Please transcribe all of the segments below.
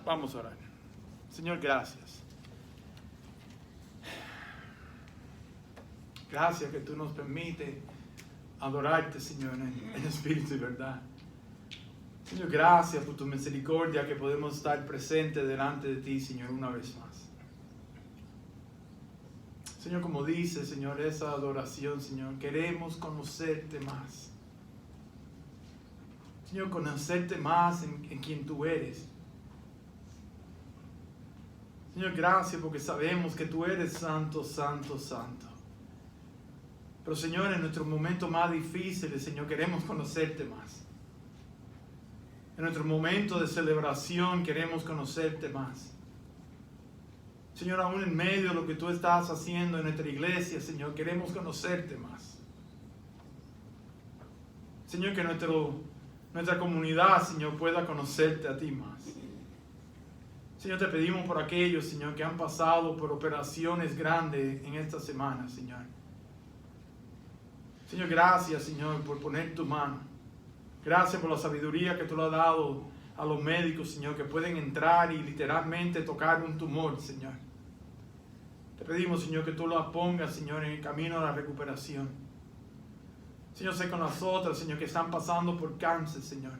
Vamos a orar. Señor, gracias. Gracias que tú nos permites adorarte, Señor, en espíritu y verdad. Señor, gracias por tu misericordia que podemos estar presentes delante de ti, Señor, una vez más. Señor, como dice, Señor, esa adoración, Señor, queremos conocerte más. Señor, conocerte más en quien tú eres. Señor, gracias porque sabemos que tú eres santo, santo, santo. Pero, Señor, en nuestros momentos más difíciles, Señor, queremos conocerte más. En nuestro momento de celebración queremos conocerte más. Señor, aún en medio de lo que tú estás haciendo en nuestra iglesia, Señor, queremos conocerte más. Señor, que nuestra comunidad, Señor, pueda conocerte a ti más. Señor, te pedimos por aquellos, Señor, que han pasado por operaciones grandes en esta semana, Señor. Señor, gracias, Señor, por poner tu mano. Gracias por la sabiduría que tú le has dado a los médicos, Señor, que pueden entrar y literalmente tocar un tumor, Señor. Te pedimos, Señor, que tú lo pongas, Señor, en el camino a la recuperación. Señor, sé con las otras, Señor, que están pasando por cáncer, Señor.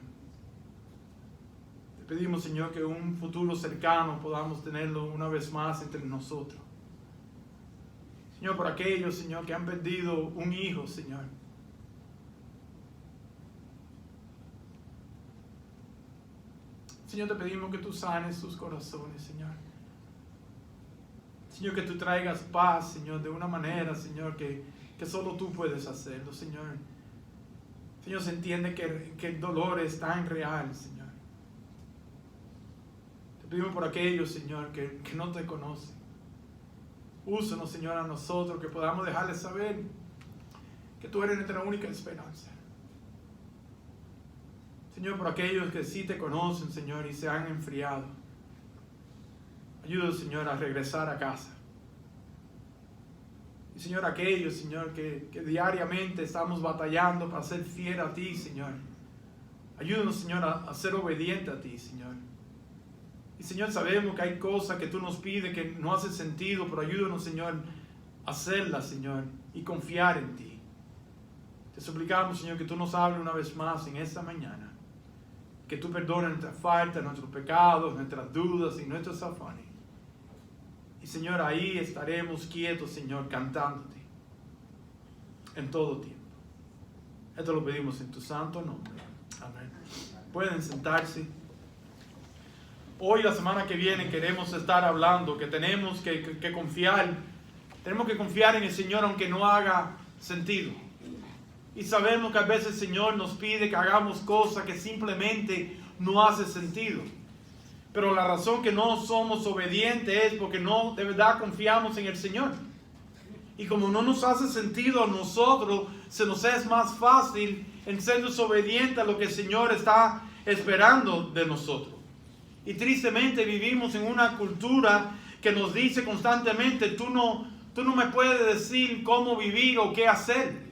Te pedimos, Señor, que un futuro cercano podamos tenerlo una vez más entre nosotros. Señor, por aquellos, Señor, que han perdido un hijo, Señor. Señor, te pedimos que tú sanes sus corazones, Señor. Señor, que tú traigas paz, Señor, de una manera, Señor, que solo tú puedes hacerlo, Señor. Señor, se entiende que el dolor es tan real, Señor. Te pedimos por aquellos, Señor, que no te conocen. Úsanos, Señor, a nosotros, que podamos dejarles saber que tú eres nuestra única esperanza. Señor, por aquellos que sí te conocen, Señor, y se han enfriado. Ayúdanos, Señor, a regresar a casa. Y, Señor, aquellos, Señor, que diariamente estamos batallando para ser fiel a ti, Señor. Ayúdanos, Señor, a ser obediente a ti, Señor. Y, Señor, sabemos que hay cosas que tú nos pides que no hacen sentido, pero ayúdanos, Señor, a hacerlas, Señor, y confiar en ti. Te suplicamos, Señor, que tú nos hables una vez más en esta mañana. Que tú perdones nuestras faltas, nuestros pecados, nuestras dudas y nuestros afanes. Y, Señor, ahí estaremos quietos, Señor, cantándote en todo tiempo. Esto lo pedimos en tu santo nombre. Amén. Pueden sentarse. Hoy, la semana que viene, queremos estar hablando que tenemos que confiar. Tenemos que confiar en el Señor aunque no haga sentido. Y sabemos que a veces el Señor nos pide que hagamos cosas que simplemente no hace sentido. Pero la razón que no somos obedientes es porque no de verdad confiamos en el Señor. Y como no nos hace sentido a nosotros, se nos es más fácil en ser desobedientes a lo que el Señor está esperando de nosotros. Y tristemente vivimos en una cultura que nos dice constantemente, tú no me puedes decir cómo vivir o qué hacer.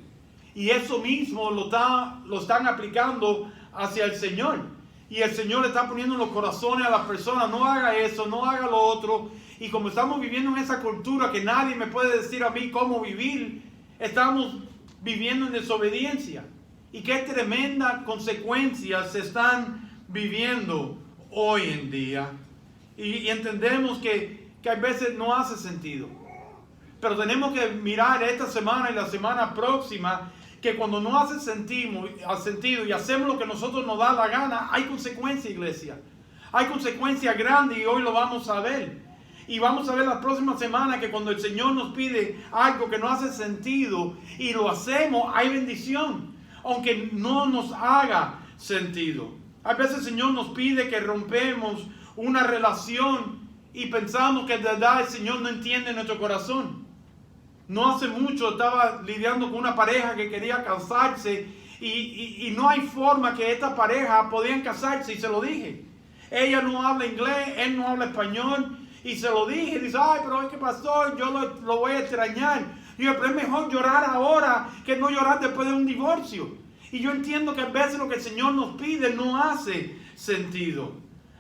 Y eso mismo lo están aplicando hacia el Señor. Y el Señor le está poniendo en los corazones a las personas, no haga eso, no haga lo otro. Y como estamos viviendo en esa cultura que nadie me puede decir a mí cómo vivir, estamos viviendo en desobediencia. Y qué tremendas consecuencias se están viviendo hoy en día. Y entendemos que a veces no hace sentido. Pero tenemos que mirar esta semana y la semana próxima que cuando no hace sentido y hacemos lo que nosotros nos da la gana, hay consecuencias, iglesia. Hay consecuencias grandes y hoy lo vamos a ver. Y vamos a ver la próxima semana que cuando el Señor nos pide algo que no hace sentido y lo hacemos, hay bendición, aunque no nos haga sentido. A veces el Señor nos pide que rompemos una relación y pensamos que de verdad el Señor no entiende nuestro corazón. No hace mucho estaba lidiando con una pareja que quería casarse y no hay forma que esta pareja podían casarse, y se lo dije. Ella no habla inglés, él no habla español, y se lo dije. Dice, ay, pero ¿qué pasó? Yo lo voy a extrañar. Y yo, pero es mejor llorar ahora que no llorar después de un divorcio. Y yo entiendo que a veces lo que el Señor nos pide no hace sentido.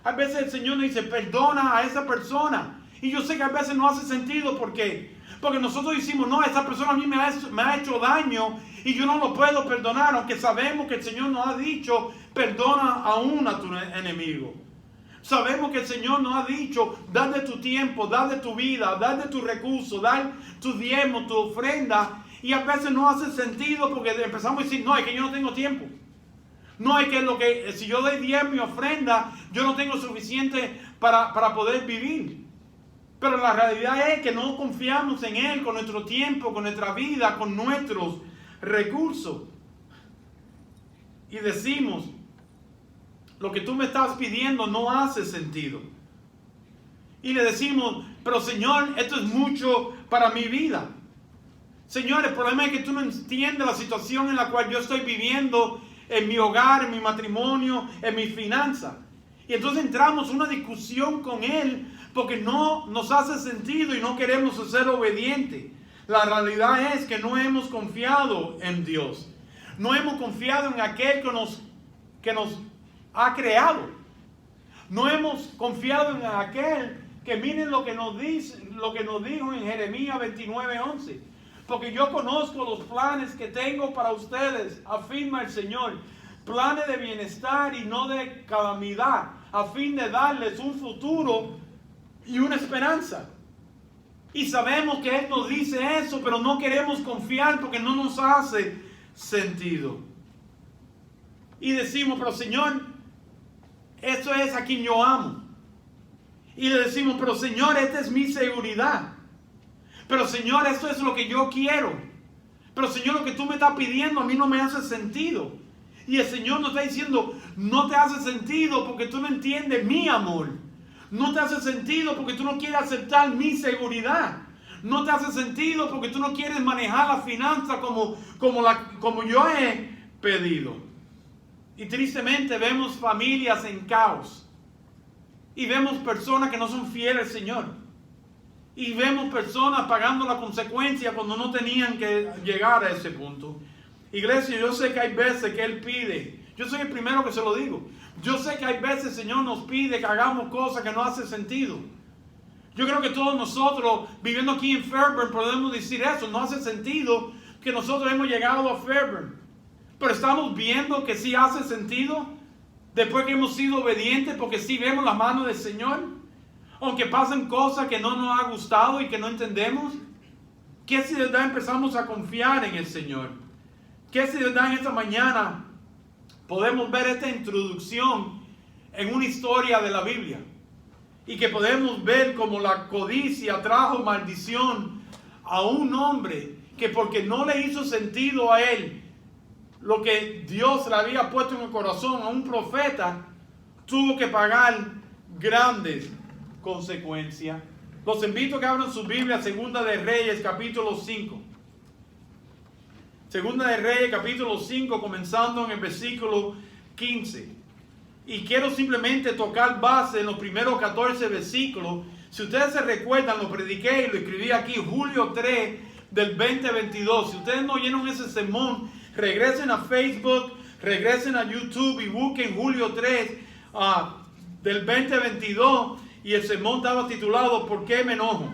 A veces el Señor nos dice, perdona a esa persona. Y yo sé que a veces no hace sentido. ¿Por qué? Porque nosotros decimos, no, esa persona a mí me ha hecho daño y yo no lo puedo perdonar. Aunque sabemos que el Señor nos ha dicho, perdona aún a tu enemigo. Sabemos que el Señor nos ha dicho, da de tu tiempo, da de tu vida, da de tus recursos, da tu diezmo, tu ofrenda. Y a veces no hace sentido porque empezamos a decir, no, es que yo no tengo tiempo. No es que si yo doy diezmo y ofrenda, yo no tengo suficiente para poder vivir. Pero la realidad es que no confiamos en Él con nuestro tiempo, con nuestra vida, con nuestros recursos. Y decimos, lo que tú me estás pidiendo no hace sentido. Y le decimos, pero Señor, esto es mucho para mi vida. Señor, el problema es que tú no entiendes la situación en la cual yo estoy viviendo en mi hogar, en mi matrimonio, en mi finanza. Y entonces entramos en una discusión con Él porque no nos hace sentido y no queremos ser obedientes. La realidad es que no hemos confiado en Dios. No hemos confiado en aquel que nos ha creado. No hemos confiado en aquel que miren lo que nos dice, lo que nos dijo en Jeremías 29:11. Porque yo conozco los planes que tengo para ustedes, afirma el Señor. Planes de bienestar y no de calamidad, a fin de darles un futuro y una esperanza. Y sabemos que Él nos dice eso, pero no queremos confiar porque no nos hace sentido. Y decimos, pero Señor, eso es a quien yo amo. Y le decimos, pero Señor, esta es mi seguridad. Pero Señor, esto es lo que yo quiero. Pero Señor, lo que tú me estás pidiendo a mí no me hace sentido. Y el Señor nos está diciendo, no te hace sentido porque tú no entiendes mi amor. No te hace sentido porque tú no quieres aceptar mi seguridad. No te hace sentido porque tú no quieres manejar la finanza como yo he pedido. Y tristemente vemos familias en caos. Y vemos personas que no son fieles al Señor. Y vemos personas pagando la consecuencia cuando no tenían que llegar a ese punto. Iglesia, yo sé que hay veces que Él pide. Yo soy el primero que se lo digo. Yo sé que hay veces el Señor nos pide que hagamos cosas que no hacen sentido. Yo creo que todos nosotros, viviendo aquí en Fairburn, podemos decir eso. No hace sentido que nosotros hemos llegado a Fairburn. Pero estamos viendo que sí hace sentido después que hemos sido obedientes, porque sí vemos la mano del Señor. Aunque pasen cosas que no nos ha gustado y que no entendemos. ¿Qué si de verdad empezamos a confiar en el Señor? ¿Qué si de verdad en esta mañana podemos ver esta introducción en una historia de la Biblia? Y que podemos ver cómo la codicia trajo maldición a un hombre que porque no le hizo sentido a él lo que Dios le había puesto en el corazón a un profeta, tuvo que pagar grandes consecuencias. Los invito a que abran sus Biblias, Segunda de Reyes, capítulo 5. Segunda de Reyes, capítulo 5, comenzando en el versículo 15. Y quiero simplemente tocar base en los primeros 14 versículos. Si ustedes se recuerdan, lo prediqué y lo escribí aquí, julio 3 del 2022. Si ustedes no oyeron ese sermón, regresen a Facebook, regresen a YouTube y busquen julio 3 del 2022. Y el sermón estaba titulado ¿Por qué me enojo?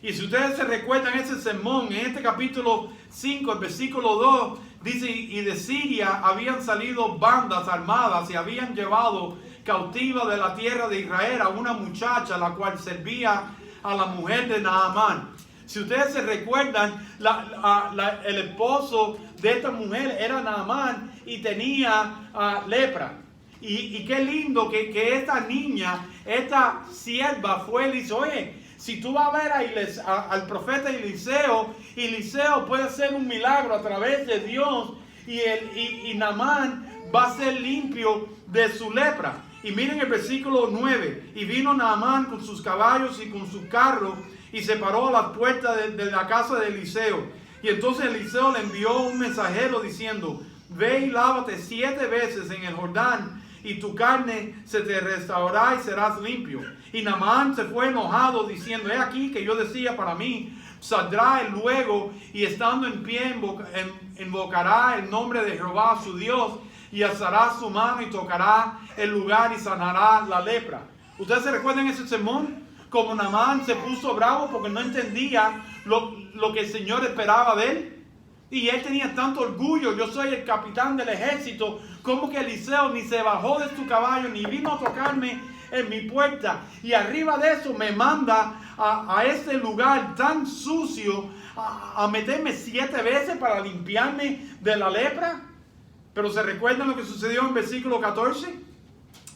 Y si ustedes se recuerdan ese sermón, en este capítulo 5, el versículo 2, dice, y de Siria habían salido bandas armadas y habían llevado cautiva de la tierra de Israel a una muchacha, la cual servía a la mujer de Naamán. Si ustedes se recuerdan, el esposo de esta mujer era Naamán y tenía lepra. Y qué lindo que esta niña, esta sierva fue y le dice, oye, si tú vas a ver al profeta Eliseo, Eliseo puede hacer un milagro a través de Dios y Naamán va a ser limpio de su lepra. Y miren el versículo 9, y vino Naamán con sus caballos y con su carro y se paró a la puerta de la casa de Eliseo. Y entonces Eliseo le envió un mensajero diciendo, ve y lávate 7 veces en el Jordán y tu carne se te restaurará y serás limpio. Y Naamán se fue enojado diciendo, he aquí que yo decía para mí, saldrá él luego y estando en pie invocará el nombre de Jehová su Dios y alzará su mano y tocará el lugar y sanará la lepra. ¿Ustedes se recuerdan ese sermón? Como Naamán se puso bravo porque no entendía lo que el Señor esperaba de él. Y él tenía tanto orgullo, yo soy el capitán del ejército, como que Eliseo ni se bajó de su caballo, ni vino a tocarme en mi puerta. Y arriba de eso me manda a este lugar tan sucio, a meterme 7 veces para limpiarme de la lepra. Pero ¿se recuerdan lo que sucedió en versículo 14?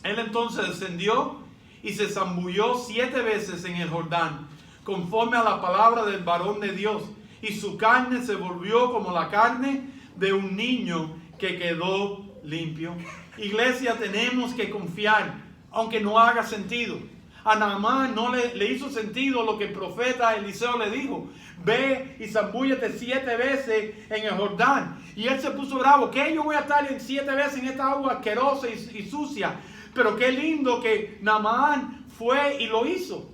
Él entonces descendió y se zambulló 7 veces en el Jordán, conforme a la palabra del varón de Dios. Y su carne se volvió como la carne de un niño que quedó limpio. Iglesia, tenemos que confiar, aunque no haga sentido. A Naamán no le hizo sentido lo que el profeta Eliseo le dijo. Ve y zambúllate 7 veces en el Jordán. Y él se puso bravo. ¿Qué? Yo voy a estar en 7 veces en esta agua asquerosa y sucia. Pero qué lindo que Naamán fue y lo hizo.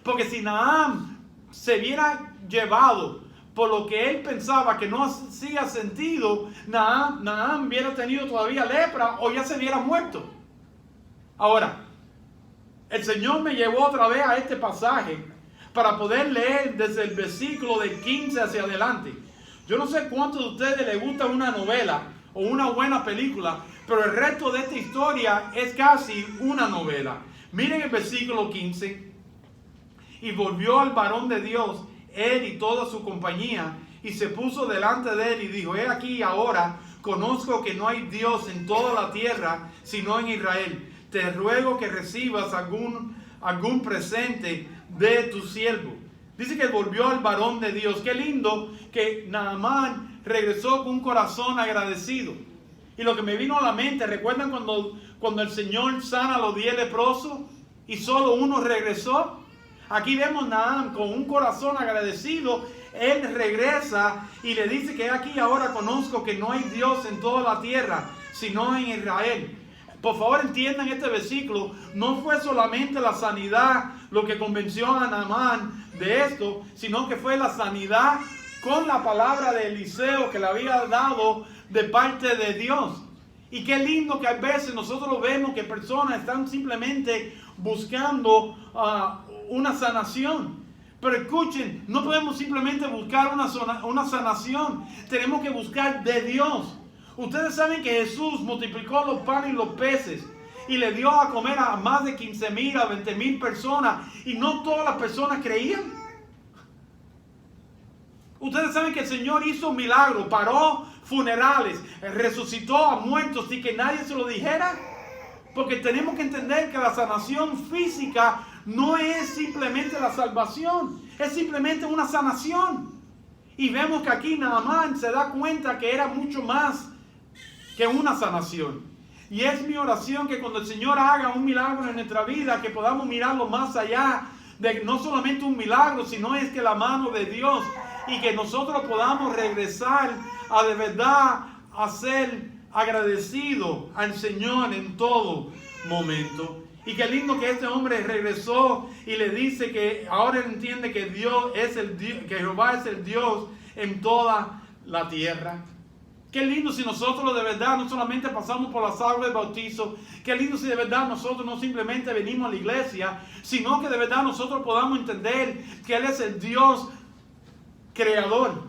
Porque si Naamán se viera llevado por lo que él pensaba que no hacía sentido, Naamán hubiera tenido todavía lepra o ya se hubiera muerto. Ahora, el Señor me llevó otra vez a este pasaje para poder leer desde el versículo de 15 hacia adelante. Yo no sé cuántos de ustedes les gusta una novela o una buena película, pero el resto de esta historia es casi una novela. Miren el versículo 15. Y volvió al varón de Dios, él y toda su compañía, y se puso delante de él y dijo: he aquí ahora conozco que no hay Dios en toda la tierra sino en Israel. Te ruego que recibas algún presente de tu siervo. Dice que volvió al varón de Dios. Qué lindo que Naamán regresó con un corazón agradecido. Y lo que me vino a la mente, ¿recuerdan cuando el Señor sana a los 10 leprosos y solo uno regresó? Aquí vemos a Naamán con un corazón agradecido. Él regresa y le dice que aquí ahora conozco que no hay Dios en toda la tierra sino en Israel. Por favor, entiendan este versículo. No fue solamente la sanidad lo que convenció a Naamán de esto, sino que fue la sanidad con la palabra de Eliseo que le había dado de parte de Dios. Y qué lindo que a veces nosotros vemos que personas están simplemente buscando una sanación. Pero escuchen, no podemos simplemente buscar una sanación. Tenemos que buscar de Dios. Ustedes saben que Jesús multiplicó los panes y los peces y le dio a comer a más de 15,000 a 20,000 personas, y no todas las personas creían. Ustedes saben que el Señor hizo milagros, paró funerales, resucitó a muertos y que nadie se lo dijera. Porque tenemos que entender que la sanación física no es simplemente la salvación, es simplemente una sanación. Y vemos que aquí Naamán se da cuenta que era mucho más que una sanación. Y es mi oración que cuando el Señor haga un milagro en nuestra vida, que podamos mirarlo más allá de no solamente un milagro, sino es que la mano de Dios, y que nosotros podamos regresar a de verdad a ser agradecido al Señor en todo momento. Y qué lindo que este hombre regresó y le dice que ahora entiende que Dios es el Dios, que Jehová es el Dios en toda la tierra. Qué lindo si nosotros de verdad no solamente pasamos por las aguas del bautizo. Qué lindo si de verdad nosotros no simplemente venimos a la iglesia, sino que de verdad nosotros podamos entender que Él es el Dios creador,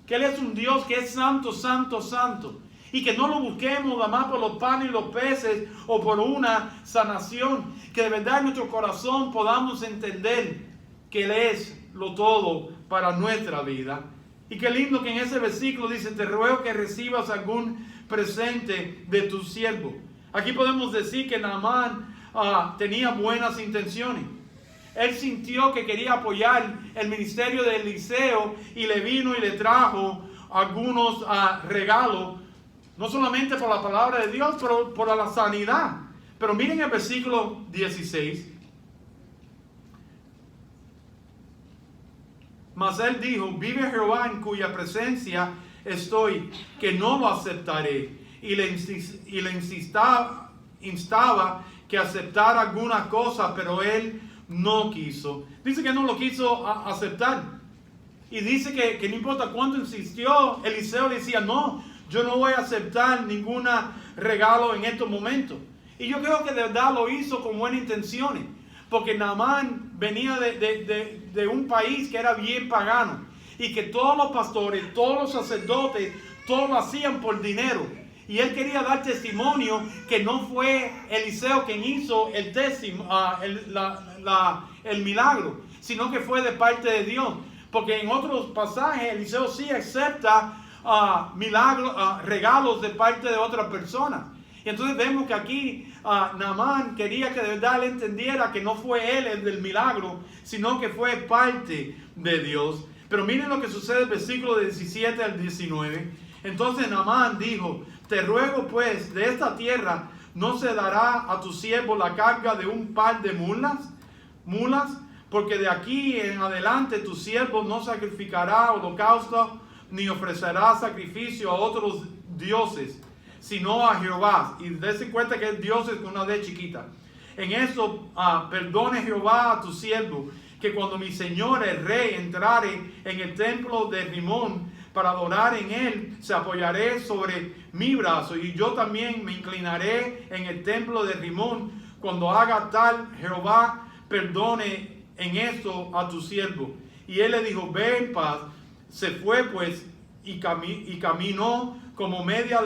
que Él es un Dios que es santo, santo, santo. Y que no lo busquemos nada más por los panes y los peces o por una sanación. Que de verdad en nuestro corazón podamos entender que Él es lo todo para nuestra vida. Y qué lindo que en ese versículo dice: te ruego que recibas algún presente de tu siervo. Aquí podemos decir que Naamán tenía buenas intenciones. Él sintió que quería apoyar el ministerio de Eliseo y le vino y le trajo algunos regalos. No solamente por la palabra de Dios, pero por la sanidad. Pero miren el versículo 16. Mas él dijo: vive Jehová en cuya presencia estoy, que no lo aceptaré. Y le instaba que aceptara alguna cosa, pero él no quiso. Dice que no lo quiso aceptar. Y dice que no importa cuánto insistió, Eliseo le decía: no, yo no voy a aceptar ninguna regalo en estos momentos. Y yo creo que de verdad lo hizo con buenas intenciones, porque Naamán venía de un país que era bien pagano, y que todos los pastores, todos los sacerdotes, todos lo hacían por dinero. Y él quería dar testimonio que no fue Eliseo quien hizo el milagro, sino que fue de parte de Dios. Porque en otros pasajes Eliseo sí acepta regalos de parte de otras personas. Y entonces vemos que aquí Naamán quería que de verdad él entendiera que no fue él el del milagro, sino que fue parte de Dios. Pero miren lo que sucede en el versículo 17 al 19. Entonces Naamán dijo: te ruego pues, de esta tierra no se dará a tu siervo la carga de un par de mulas, porque de aquí en adelante tu siervo no sacrificará holocausto ni ofrecerá sacrificio a otros dioses, sino a Jehová. Y dése cuenta que es dioses con una D chiquita. En eso perdone Jehová a tu siervo, que cuando mi señor el rey entrare en el templo de Rimón para adorar en él, se apoyaré sobre mi brazo, y yo también me inclinaré en el templo de Rimón. Cuando haga tal, Jehová perdone en esto a tu siervo. Y él le dijo: ve en paz. Se fue pues y caminó como media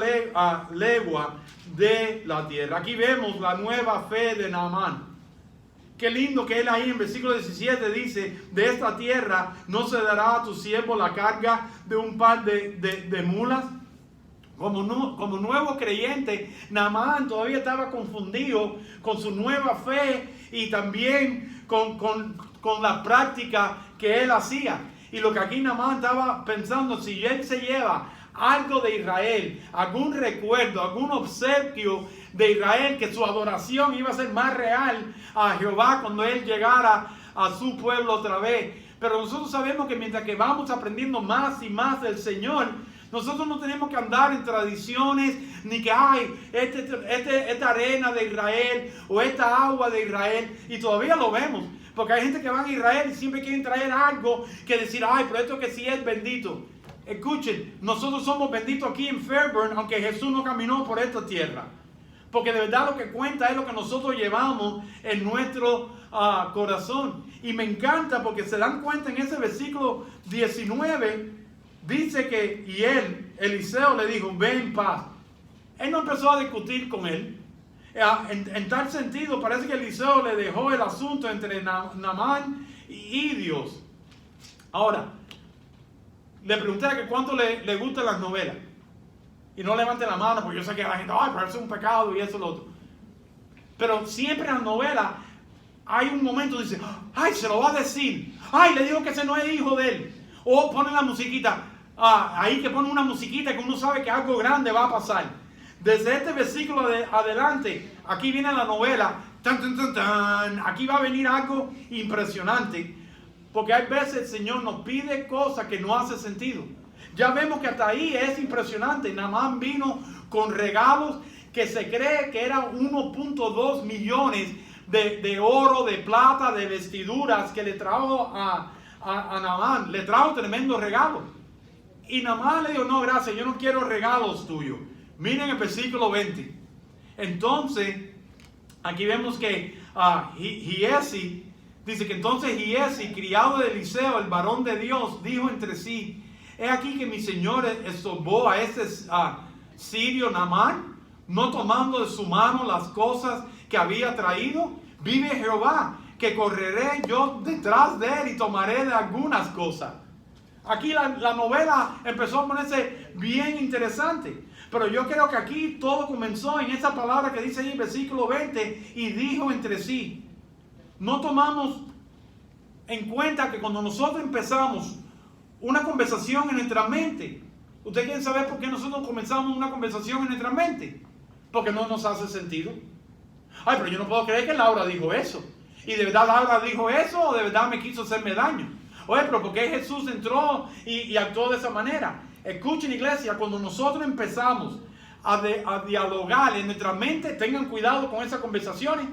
legua de la tierra. Aquí vemos la nueva fe de Naamán. Qué lindo que él ahí en versículo 17 dice: de esta tierra no se dará a tu siervo la carga de un par de mulas. Como nuevo creyente, Naamán todavía estaba confundido con su nueva fe y también con la práctica que él hacía. Y lo que aquí Naamán estaba pensando: si él se lleva algo de Israel, algún recuerdo, algún obsequio de Israel, que su adoración iba a ser más real a Jehová cuando él llegara a su pueblo otra vez. Pero nosotros sabemos que mientras que vamos aprendiendo más y más del Señor, nosotros no tenemos que andar en tradiciones, ni que hay esta arena de Israel o esta agua de Israel. Y todavía lo vemos, porque hay gente que va a Israel y siempre quieren traer algo que decir: ay, pero esto que sí es bendito. Escuchen, nosotros somos benditos aquí en Fairburn, aunque Jesús no caminó por esta tierra. Porque de verdad lo que cuenta es lo que nosotros llevamos en nuestro corazón. Y me encanta porque se dan cuenta en ese versículo 19, dice que, y Eliseo le dijo: ve en paz. Él no empezó a discutir con él. En tal sentido, parece que Eliseo le dejó el asunto entre Naamán y Dios. Ahora, le pregunté que cuánto le gustan las novelas. Y no levante la mano, porque yo sé que la gente: ay, pero eso es un pecado y eso y lo otro. Pero siempre en las novelas hay un momento, dice: ay, se lo va a decir. Ay, le dijo que ese no es hijo de él. O ponen la musiquita. Ahí que ponen una musiquita que uno sabe que algo grande va a pasar. Desde este versículo adelante, aquí viene la novela. Tan, tan, tan, tan. Aquí va a venir algo impresionante. Porque hay veces el Señor nos pide cosas que no hacen sentido. Ya vemos que hasta ahí es impresionante. Naamán vino con regalos que se cree que eran 1.2 millones de oro, de plata, de vestiduras que le trajo a Naamán. Le trajo tremendo regalo. Y Naamán le dijo: no, gracias, yo no quiero regalos tuyos. Miren el versículo 20. Entonces, aquí vemos que Giesi, dice que entonces Giesi, criado de Eliseo, el varón de Dios, dijo entre sí: he aquí que mi señor estorbó a este sirio Naamán, no tomando de su mano las cosas que había traído. Vive Jehová, que correré yo detrás de él y tomaré de algunas cosas. Aquí la novela empezó a ponerse bien interesante. Pero yo creo que aquí todo comenzó en esa palabra que dice ahí en versículo 20: y dijo entre sí. No tomamos en cuenta que cuando nosotros empezamos una conversación en nuestra mente, ¿ustedes quieren saber por qué nosotros comenzamos una conversación en nuestra mente? Porque no nos hace sentido. Ay, pero yo no puedo creer que Laura dijo eso. ¿Y de verdad Laura dijo eso o de verdad me quiso hacerme daño? Oye, pero ¿por qué Jesús entró y actuó de esa manera? Escuchen, iglesia, cuando nosotros empezamos a dialogar en nuestra mente, tengan cuidado con esas conversaciones.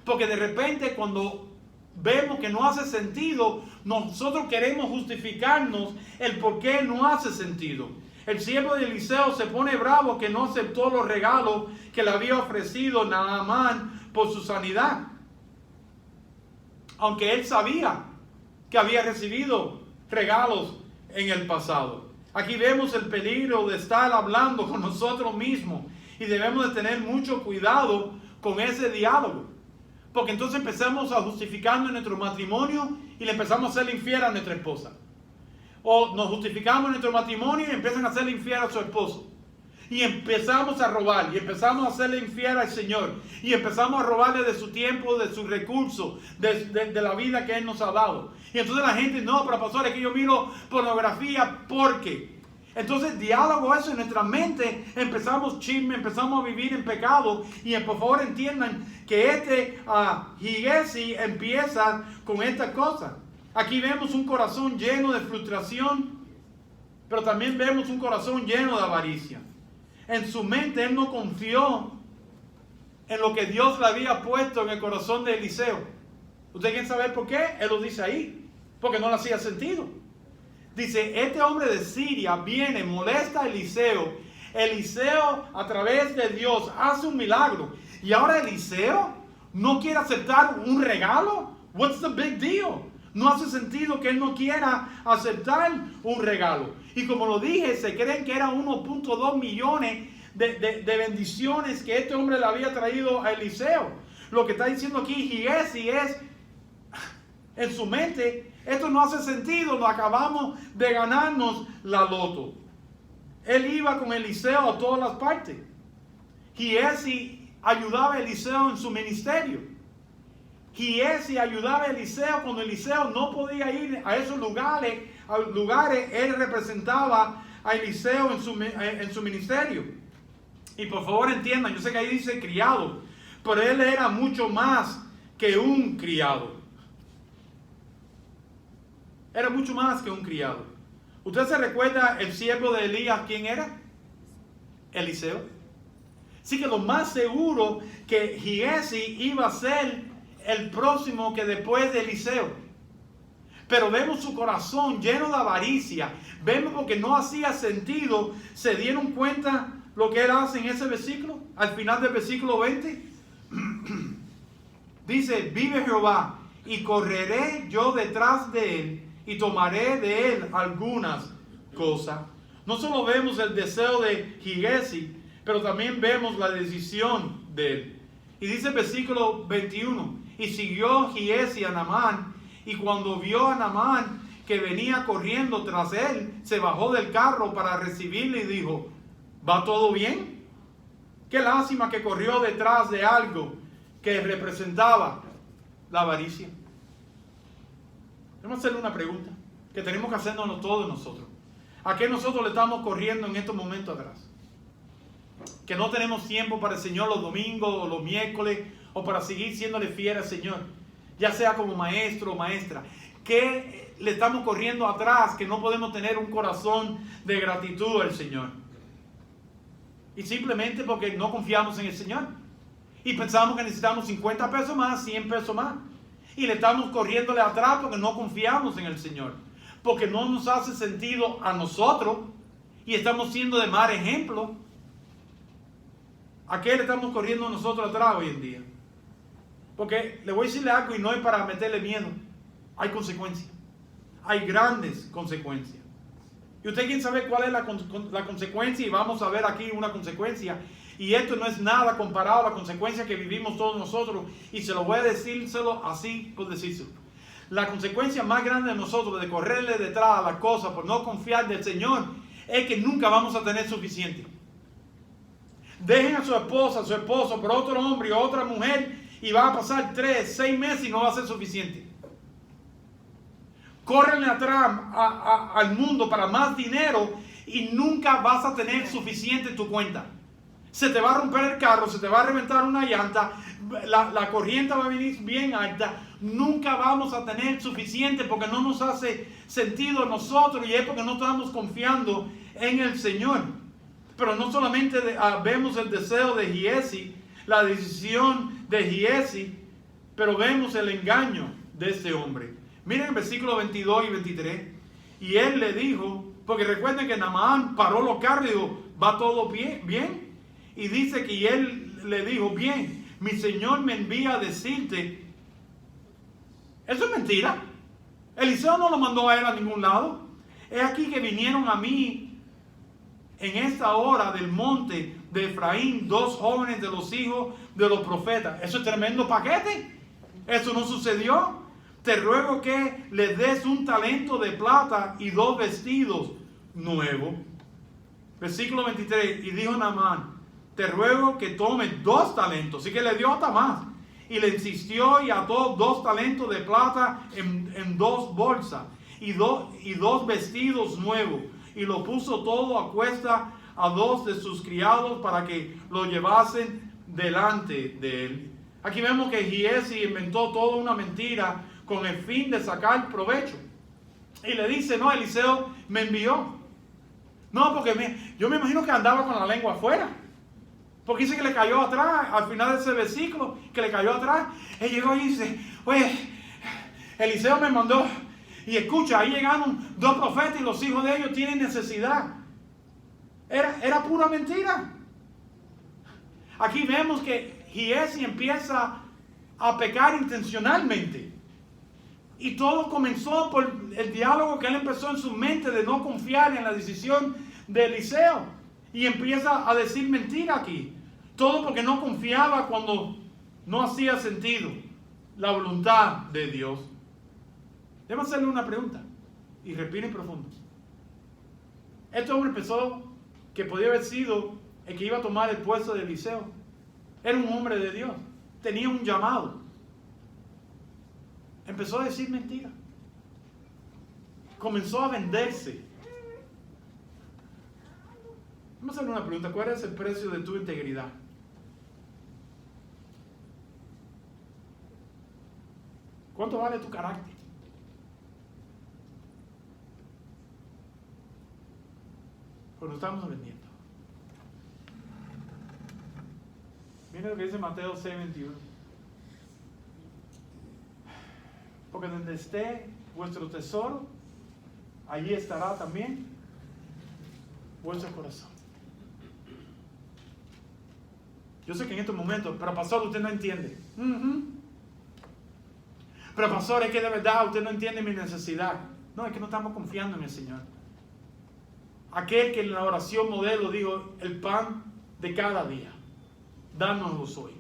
Porque de repente cuando vemos que no hace sentido, nosotros queremos justificarnos el por qué no hace sentido. El siervo de Eliseo se pone bravo que no aceptó los regalos que le había ofrecido Naamán por su sanidad. Aunque él sabía que había recibido regalos en el pasado. Aquí vemos el peligro de estar hablando con nosotros mismos y debemos de tener mucho cuidado con ese diálogo. Porque entonces empezamos a justificarnos en nuestro matrimonio y le empezamos a ser infiel a nuestra esposa. O nos justificamos en nuestro matrimonio y empiezan a ser infiel a su esposo. Y empezamos a robar, y empezamos a hacerle infiel al Señor. Y empezamos a robarle de su tiempo, de sus recursos, de la vida que Él nos ha dado. Y entonces la gente, no, pero pastor, es que yo miro pornografía, ¿por qué? Entonces diálogo eso en nuestra mente, empezamos chisme, empezamos a vivir en pecado. Y por favor entiendan que Giesi empieza con esta cosa. Aquí vemos un corazón lleno de frustración, pero también vemos un corazón lleno de avaricia. En su mente él no confió en lo que Dios le había puesto en el corazón de Eliseo. ¿Usted quiere saber por qué? Él lo dice ahí, porque no le hacía sentido. Dice, este hombre de Siria viene, molesta a Eliseo. Eliseo, a través de Dios, hace un milagro. Y ahora Eliseo no quiere aceptar un regalo. What's the big deal? No hace sentido que él no quiera aceptar un regalo. Y como lo dije, se creen que eran 1.2 millones de bendiciones que este hombre le había traído a Eliseo. Lo que está diciendo aquí Giesi es, en su mente, esto no hace sentido, nos acabamos de ganarnos la loto. Él iba con Eliseo a todas las partes. Giesi ayudaba a Eliseo en su ministerio. Giesi ayudaba a Eliseo cuando Eliseo no podía ir a esos lugares, él representaba a Eliseo en su ministerio. Y por favor entiendan, yo sé que ahí dice criado, pero él era mucho más que un criado. Era mucho más que un criado. ¿Usted se recuerda el siervo de Elías quién era? Eliseo. Así que lo más seguro que Giesi iba a ser el próximo que después de Eliseo. Pero vemos su corazón lleno de avaricia. Vemos porque no hacía sentido. ¿Se dieron cuenta lo que él hace en ese versículo? Al final del versículo 20. Dice, vive Jehová y correré yo detrás de él y tomaré de él algunas cosas. No solo vemos el deseo de Giesi, pero también vemos la decisión de él. Y dice el versículo 21. Y siguió Giesi a Naamán, y cuando vio a Naamán que venía corriendo tras él, se bajó del carro para recibirle y dijo, ¿va todo bien? Qué lástima que corrió detrás de algo que representaba la avaricia. Vamos a hacerle una pregunta que tenemos que hacernos todos nosotros. ¿A qué nosotros le estamos corriendo en estos momentos atrás? Que no tenemos tiempo para el Señor los domingos o los miércoles, o para seguir siéndole fiel al Señor, ya sea como maestro o maestra. ¿Qué le estamos corriendo atrás que no podemos tener un corazón de gratitud al Señor? Y simplemente porque no confiamos en el Señor. Y pensamos que necesitamos 50 pesos más, 100 pesos más. Y le estamos corriéndole atrás porque no confiamos en el Señor. Porque no nos hace sentido a nosotros y estamos siendo de mal ejemplo. ¿A qué le estamos corriendo nosotros atrás hoy en día? Porque le voy a decirle algo y no es para meterle miedo. Hay consecuencias. Hay grandes consecuencias. Y usted quiere saber cuál es la consecuencia, y vamos a ver aquí una consecuencia. Y esto no es nada comparado a la consecuencia que vivimos todos nosotros. Y se lo voy a decírselo así por decírselo. La consecuencia más grande de nosotros de correrle detrás a las cosas por no confiar del Señor es que nunca vamos a tener suficiente. Dejen a su esposa, a su esposo por otro hombre o otra mujer y van a pasar 3, 6 meses y no va a ser suficiente. Córrenle atrás al mundo para más dinero y nunca vas a tener suficiente en tu cuenta. Se te va a romper el carro, se te va a reventar una llanta, la corriente va a venir bien alta. Nunca vamos a tener suficiente porque no nos hace sentido a nosotros y es porque no estamos confiando en el Señor. Pero no solamente vemos el deseo de Giesi, la decisión de Giesi, pero vemos el engaño de este hombre. Miren el versículo 22 y 23. Y él le dijo, Porque recuerden que Naamán paró los carros y dijo, ¿va todo bien? ¿Bien? Y dice que él le dijo, bien, mi Señor me envía a decirte. Eso es mentira. Eliseo no lo mandó a él a ningún lado. Es aquí que vinieron a mí en esta hora del monte de Efraín 2 jóvenes de los hijos de los profetas. Eso es tremendo paquete. Eso no sucedió. Te ruego que le des un talento de plata y 2 vestidos nuevos. Versículo 23. Y dijo Naamán, te ruego que tomes 2 talentos. Así que le dio hasta más. Y le insistió y ató 2 talentos de plata en 2 bolsas y dos vestidos nuevos. Y lo puso todo a cuesta a 2 de sus criados para que lo llevasen delante de él. Aquí vemos que Giezi inventó toda una mentira con el fin de sacar provecho. Y le dice, no, Eliseo me envió. No, porque yo me imagino que andaba con la lengua afuera. Porque dice que le cayó atrás, al final de ese versículo, que le cayó atrás. Él llegó y dice, oye, Eliseo me mandó. Y escucha, ahí llegaron 2 profetas y los hijos de ellos tienen necesidad. Era pura mentira. Aquí vemos que Giezi empieza a pecar intencionalmente. Y todo comenzó por el diálogo que él empezó en su mente de no confiar en la decisión de Eliseo. Y empieza a decir mentira aquí. Todo porque no confiaba cuando no hacía sentido la voluntad de Dios. Déjame hacerle una pregunta. Y respiren profundo. Este hombre pensó que podía haber sido el que iba a tomar el puesto de Eliseo. Era un hombre de Dios. Tenía un llamado. Empezó a decir mentira. Comenzó a venderse. Vamos a hacer una pregunta. ¿Cuál es el precio de tu integridad? ¿Cuánto vale tu carácter? Pues lo estamos vendiendo. Miren lo que dice Mateo 6:21. Porque donde esté vuestro tesoro, allí estará también vuestro corazón. Yo sé que en estos momentos, pero pastor, usted no entiende. Pero pastor, es que de verdad usted no entiende mi necesidad. No, es que no estamos confiando en el Señor. Aquel que en la oración modelo dijo, el pan de cada día, dánoslo hoy.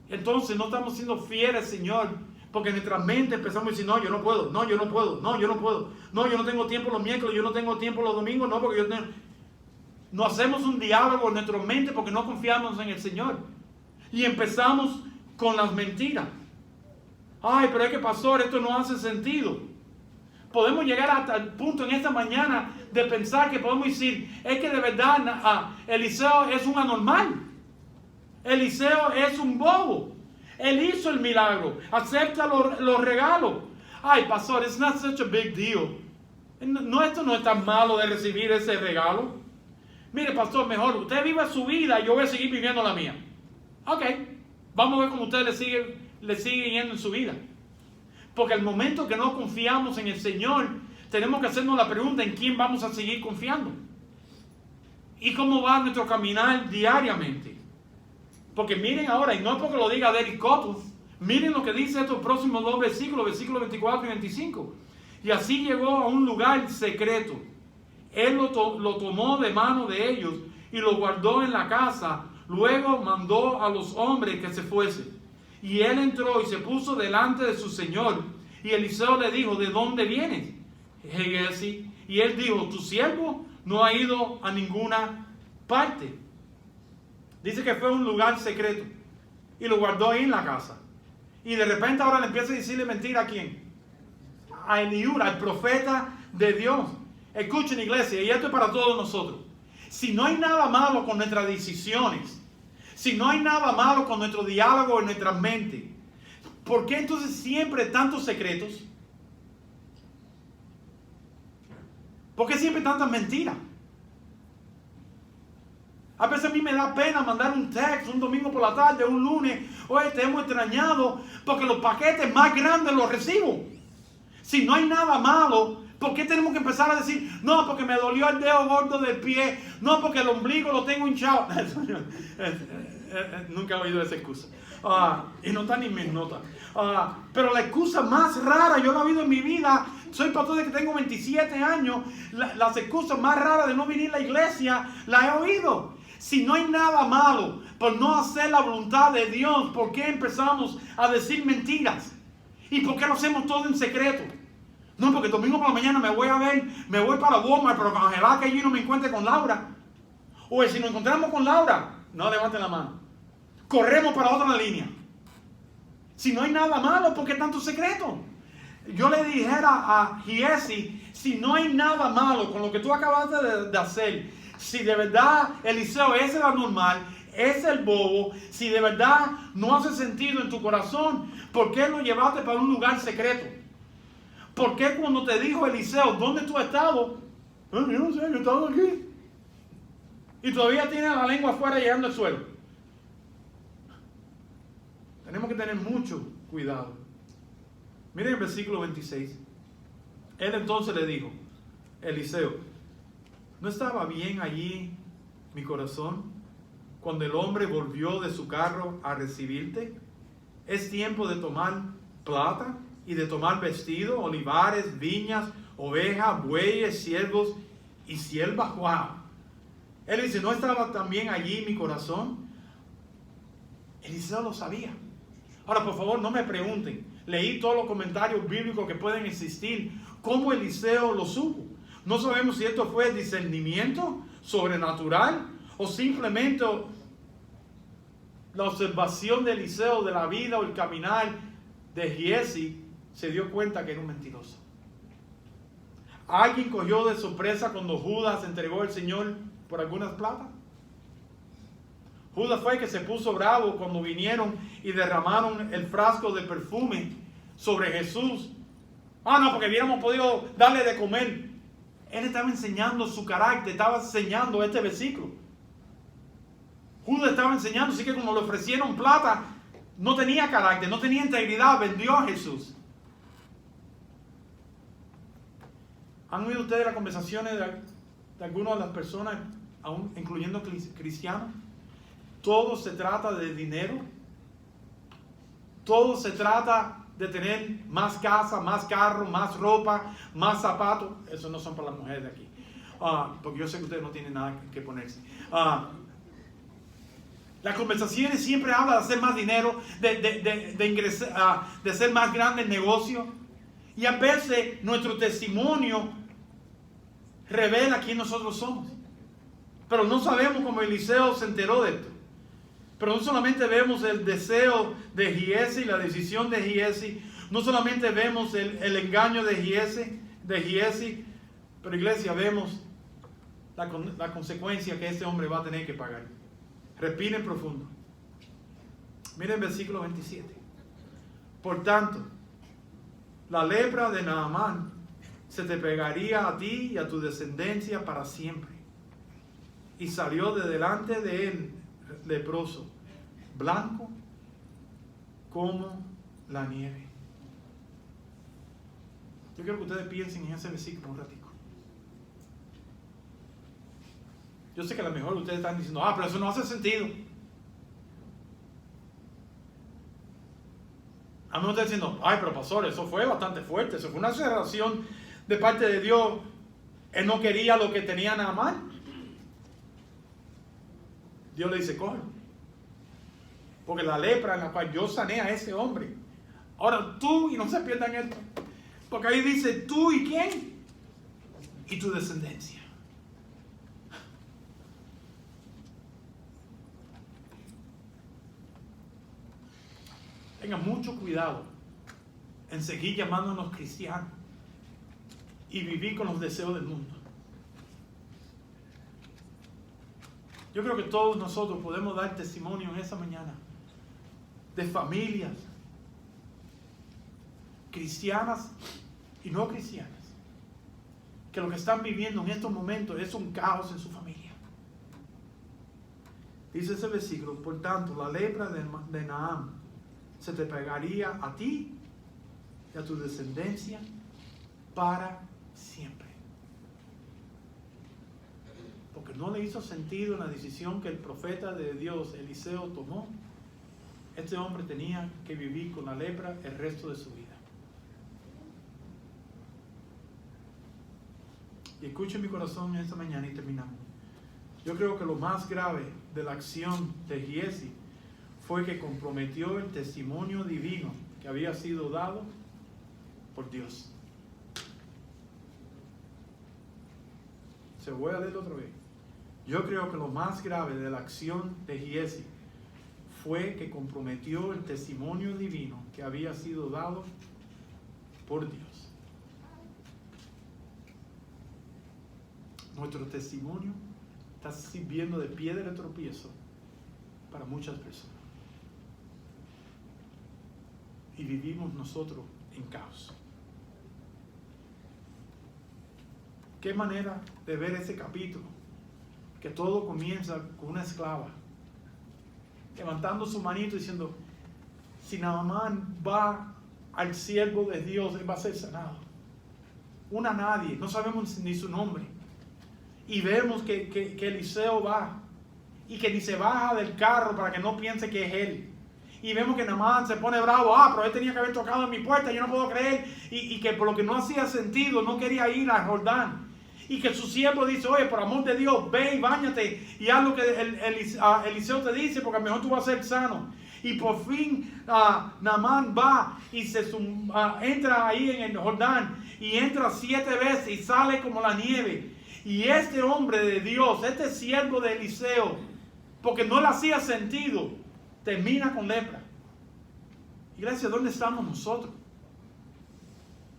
Entonces no estamos siendo fieles, Señor, porque en nuestra mente empezamos a decir, no, yo no puedo, no, yo no puedo, no, yo no puedo, no, yo no tengo tiempo los miércoles, yo no tengo tiempo los domingos, no, porque yo tengo... No hacemos un diálogo en nuestra mente porque no confiamos en el Señor. Y empezamos con las mentiras. Ay, pero es que pastor, esto no hace sentido. Podemos llegar hasta el punto en esta mañana de pensar que podemos decir, es que de verdad Eliseo es un anormal. Eliseo es un bobo. Él hizo el milagro. Acepta los regalos. Ay, pastor, it's not such a big deal. No, esto no es tan malo de recibir ese regalo. Mire, pastor, mejor usted viva su vida y yo voy a seguir viviendo la mía. Ok, vamos a ver cómo usted le sigue yendo en su vida. Porque al momento que no confiamos en el Señor, tenemos que hacernos la pregunta en quién vamos a seguir confiando. Y cómo va nuestro caminar diariamente. Porque miren ahora, y no es porque lo diga Derek Cotton, miren lo que dice estos próximos 2 versículos, versículos 24 y 25. Y así llegó a un lugar secreto. Él lo tomó de mano de ellos y lo guardó en la casa. Luego mandó a los hombres que se fuesen. Y él entró y se puso delante de su señor. Y Eliseo le dijo, ¿de dónde vienes, Giezi? Y él dijo, tu siervo no ha ido a ninguna parte. Dice que fue a un lugar secreto. Y lo guardó ahí en la casa. Y de repente ahora le empieza a decirle mentira a quién. A Eliú, al profeta de Dios. Escuchen, iglesia, y esto es para todos nosotros. Si no hay nada malo con nuestras decisiones, si no hay nada malo con nuestro diálogo en nuestra mente, ¿por qué entonces siempre tantos secretos? ¿Por qué siempre tantas mentiras? A veces a mí me da pena mandar un texto un domingo por la tarde, un lunes, oye, te hemos extrañado, porque los paquetes más grandes los recibo. Si no hay nada malo, ¿Por qué tenemos que empezar a decir, no, porque me dolió el dedo gordo del pie, no, porque el ombligo lo tengo hinchado? Nunca he oído esa excusa. Y no está ni en mis notas. Pero la excusa más rara, yo la he oído en mi vida, soy pastor de que tengo 27 años, las excusas más raras de no venir a la iglesia, las he oído. Si no hay nada malo por no hacer la voluntad de Dios, ¿por qué empezamos a decir mentiras? ¿Y por qué lo hacemos todo en secreto? No, porque domingo por la mañana me voy para Walmart, pero ojalá que allí no me encuentre con Laura. O si nos encontramos con Laura, no levanten la mano. Corremos para otra línea. Si no hay nada malo, ¿por qué tanto secreto? Yo le dijera a Giesi, si no hay nada malo con lo que tú acabaste de hacer, si de verdad Eliseo es el anormal, es el bobo, si de verdad no hace sentido en tu corazón, ¿por qué lo llevaste para un lugar secreto? ¿Por qué cuando te dijo Eliseo, ¿dónde tú has estado? Yo no sé, yo he estado aquí. Y todavía tiene la lengua afuera llegando al suelo. Tenemos que tener mucho cuidado. Miren el versículo 26. Él entonces le dijo, Eliseo, ¿no estaba bien allí mi corazón cuando el hombre volvió de su carro a recibirte? Es tiempo de tomar plata y de tomar vestido, olivares, viñas, ovejas, bueyes, siervos y siervas. ¡Wow! Él dice, ¿no estaba también allí mi corazón? Eliseo lo sabía. Ahora, por favor, no me pregunten. Leí todos los comentarios bíblicos que pueden existir. ¿Cómo Eliseo lo supo? No sabemos si esto fue discernimiento sobrenatural o simplemente la observación de Eliseo de la vida o el caminar de Giesi. Se dio cuenta que era un mentiroso. ¿Alguien cogió de sorpresa cuando Judas entregó al Señor por algunas plata? Judas fue el que se puso bravo cuando vinieron y derramaron el frasco de perfume sobre Jesús. No, porque hubiéramos podido darle de comer. Él estaba enseñando su carácter, estaba enseñando este versículo. Judas estaba enseñando, así que como le ofrecieron plata, no tenía carácter, no tenía integridad, vendió a Jesús. ¿Han oído ustedes las conversaciones de algunas de las personas, aún incluyendo cristianos? Todo se trata de dinero. Todo se trata de tener más casa, más carro, más ropa, más zapatos. Eso no son para las mujeres de aquí. Porque yo sé que ustedes no tienen nada que ponerse. Las conversaciones siempre hablan de hacer más dinero, de ingresar, de hacer más grande el negocio. Y a veces nuestro testimonio revela quién nosotros somos. Pero no sabemos cómo Eliseo se enteró de esto. Pero no solamente vemos el deseo de Giesi, la decisión de Giesi, no solamente vemos el engaño de Giesi, pero iglesia, vemos la consecuencia que este hombre va a tener que pagar. Respiren profundo. Miren el versículo 27. Por tanto, la lepra de Naamán se te pegaría a ti y a tu descendencia para siempre. Y salió de delante de él leproso, blanco como la nieve. Yo quiero que ustedes piensen en ese versículo un ratico. Yo sé que a lo mejor ustedes están diciendo, pero eso no hace sentido. A mí me están diciendo, pero pastor, eso fue bastante fuerte, eso fue una aceleración de parte de Dios. Él no quería lo que tenía Naamán. Dios le dice, cógelo. Porque la lepra en la cual yo sané a ese hombre. Ahora tú, y no se pierdan esto, porque ahí dice, tú y quién, y tu descendencia. Tengan mucho cuidado en seguir llamándonos cristianos y vivir con los deseos del mundo. Yo creo que todos nosotros podemos dar testimonio en esa mañana de familias cristianas y no cristianas que lo que están viviendo en estos momentos es un caos en su familia. Dice ese versículo, por tanto, la lepra de Naamán se te pegaría a ti y a tu descendencia para siempre. Porque no le hizo sentido en la decisión que el profeta de Dios, Eliseo, tomó. Este hombre tenía que vivir con la lepra el resto de su vida. Y escuchen mi corazón esta mañana y terminamos. Yo creo que lo más grave de la acción de Giezi fue que comprometió el testimonio divino que había sido dado por Dios. Se voy a leer otra vez. Yo creo que lo más grave de la acción de Giezi fue que comprometió el testimonio divino que había sido dado por Dios. Nuestro testimonio está sirviendo de piedra de tropiezo para muchas personas. Y vivimos nosotros en caos. ¿Qué manera de ver ese capítulo? Que todo comienza con una esclava levantando su manito diciendo: si Naamán va al siervo de Dios, él va a ser sanado. Una nadie, no sabemos ni su nombre. Y vemos que Eliseo va y que ni se baja del carro para que no piense que es él. Y vemos que Naamán se pone bravo: pero él tenía que haber tocado en mi puerta, yo no puedo creer. Y que por lo que no hacía sentido, no quería ir a Jordán. Y que su siervo dice: oye, por amor de Dios, ve y báñate y haz lo que Eliseo te dice, porque a lo mejor tú vas a ser sano. Y por fin Naamán va y entra ahí en el Jordán, y entra 7 veces y sale como la nieve. Y este hombre de Dios, este siervo de Eliseo, porque no le hacía sentido, termina con lepra. Iglesia, ¿dónde estamos nosotros?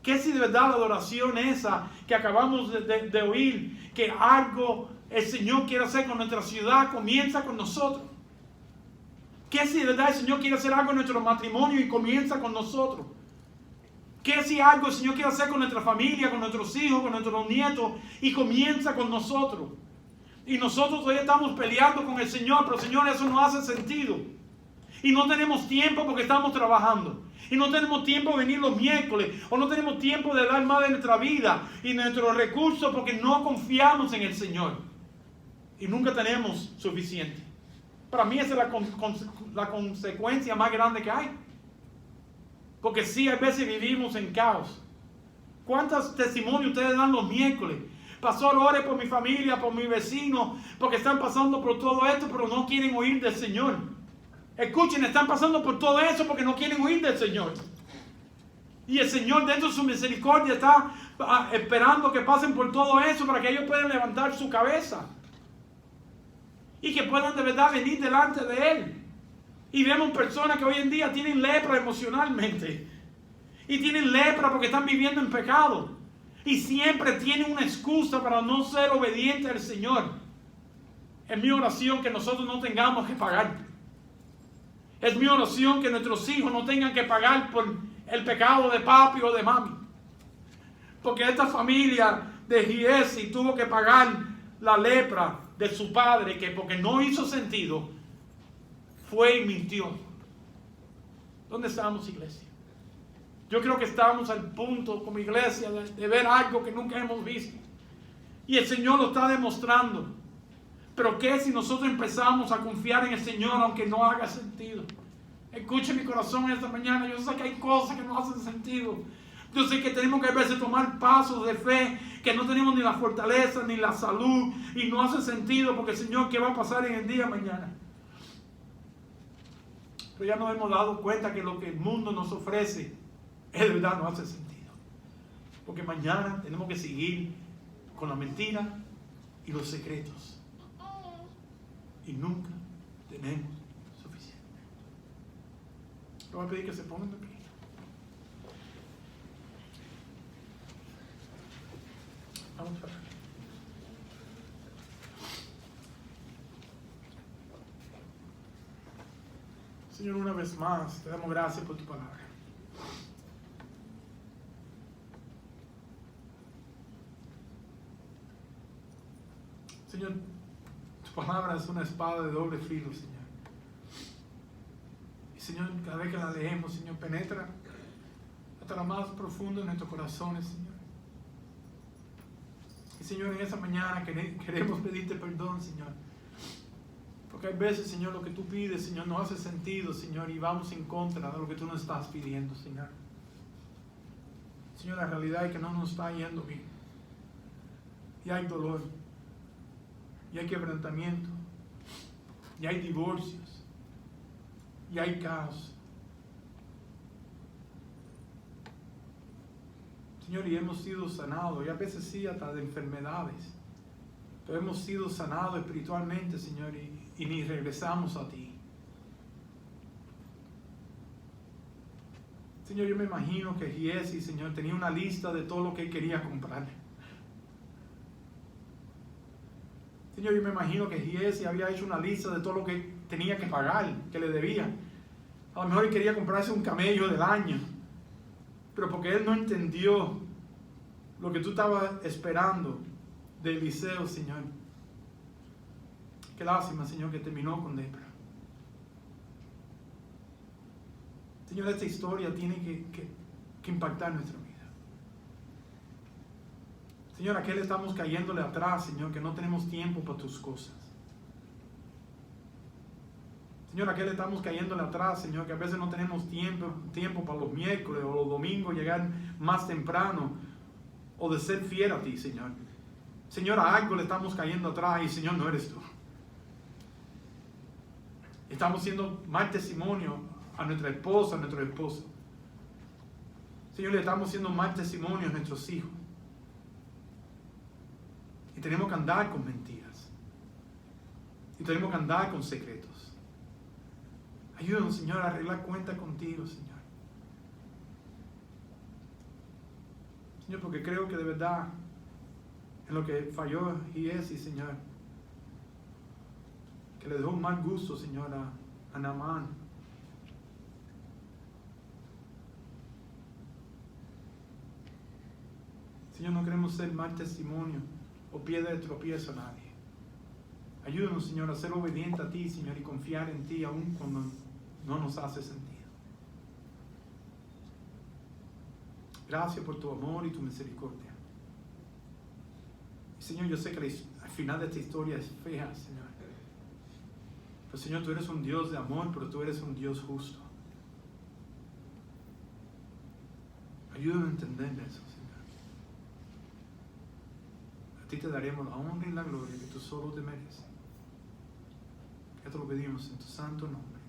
¿Qué si de verdad la adoración esa que acabamos de oír, que algo el Señor quiere hacer con nuestra ciudad, comienza con nosotros? ¿Qué si de verdad el Señor quiere hacer algo en nuestro matrimonio y comienza con nosotros? ¿Qué si algo el Señor quiere hacer con nuestra familia, con nuestros hijos, con nuestros nietos, y comienza con nosotros? Y nosotros todavía estamos peleando con el Señor, pero Señor, eso no hace sentido. Y no tenemos tiempo porque estamos trabajando. Y no tenemos tiempo de venir los miércoles. O no tenemos tiempo de dar más de nuestra vida y nuestros recursos porque no confiamos en el Señor. Y nunca tenemos suficiente. Para mí esa es la consecuencia más grande que hay. Porque sí, a veces vivimos en caos. ¿Cuántos testimonios ustedes dan los miércoles? Pastor, ore por mi familia, por mi vecino, porque están pasando por todo esto, pero no quieren oír del Señor. Escuchen, están pasando por todo eso porque no quieren oír del Señor. Y el Señor, dentro de su misericordia, está esperando que pasen por todo eso para que ellos puedan levantar su cabeza. Y que puedan de verdad venir delante de Él. Y vemos personas que hoy en día tienen lepra emocionalmente. Y tienen lepra porque están viviendo en pecado. Y siempre tienen una excusa para no ser obedientes al Señor. Es mi oración que nosotros no tengamos que pagar. Es mi oración que nuestros hijos no tengan que pagar por el pecado de papi o de mami. Porque esta familia de Giezi tuvo que pagar la lepra de su padre, que porque no hizo sentido, fue y mintió. ¿Dónde estamos, iglesia? Yo creo que estamos al punto como iglesia de ver algo que nunca hemos visto. Y el Señor lo está demostrando. Pero ¿qué si nosotros empezamos a confiar en el Señor aunque no haga sentido? Escuche mi corazón esta mañana. Yo sé que hay cosas que no hacen sentido. Yo sé que tenemos que a veces tomar pasos de fe, que no tenemos ni la fortaleza ni la salud y no hace sentido porque Señor, ¿qué va a pasar en el día de mañana? Pero ya nos hemos dado cuenta que lo que el mundo nos ofrece es de verdad no hace sentido. Porque mañana tenemos que seguir con la mentira y los secretos. Y nunca tenemos suficiente. Le voy a pedir que se pongan de pie. Vamos a ver. Señor, una vez más, te damos gracias por tu palabra. Señor, tu palabra es una espada de doble filo, Señor. Y Señor, cada vez que la leemos, Señor, penetra hasta lo más profundo de nuestros corazones, Señor. Y Señor, en esta mañana queremos pedirte perdón, Señor. Porque hay veces, Señor, lo que tú pides, Señor, no hace sentido, Señor, y vamos en contra de lo que tú nos estás pidiendo, Señor. Señor, la realidad es que no nos está yendo bien. Y hay dolor. Y hay quebrantamiento. Y hay divorcios. Y hay caos. Señor, y hemos sido sanados, y a veces sí hasta de enfermedades, pero hemos sido sanados espiritualmente, Señor, y ni regresamos a ti. Señor, yo me imagino que Giesi, Señor, tenía una lista de todo lo que él quería comprar. Señor, yo me imagino que Giesi había hecho una lista de todo lo que tenía que pagar, que le debía. A lo mejor él quería comprarse un camello del año, pero porque él no entendió lo que tú estabas esperando de Eliseo, Señor. Qué lástima, Señor, que terminó con lepra. Señor, esta historia tiene que impactar nuestra vida. Señor, ¿a qué le estamos cayéndole atrás, Señor, que no tenemos tiempo para tus cosas? Señor, ¿a qué le estamos cayéndole atrás, Señor, que a veces no tenemos tiempo para los miércoles o los domingos llegar más temprano o de ser fiel a ti, Señor? Señor, a algo le estamos cayendo atrás y, Señor, no eres tú. Estamos siendo mal testimonio a nuestra esposa, a nuestro esposo. Señor, le estamos siendo mal testimonio a nuestros hijos. Y tenemos que andar con mentiras. Y tenemos que andar con secretos. Ayúdanos, Señor, a arreglar cuentas contigo, Señor. Señor, porque creo que de verdad en lo que falló Giesi, Señor, que le dejó un mal gusto, Señor, a Naamán. Señor, no queremos ser mal testimonio o piedra de tropiezo a nadie. Ayúdanos, Señor, a ser obediente a ti, Señor, y confiar en ti aun cuando no nos hace sentido. Gracias por tu amor y tu misericordia. Y, Señor, yo sé que al final de esta historia es fea, Señor. Pero, Señor, tú eres un Dios de amor, pero tú eres un Dios justo. Ayúdanos a entender eso, Señor. A ti te daremos la honra y la gloria que tú solo te mereces. Esto lo pedimos en tu santo nombre.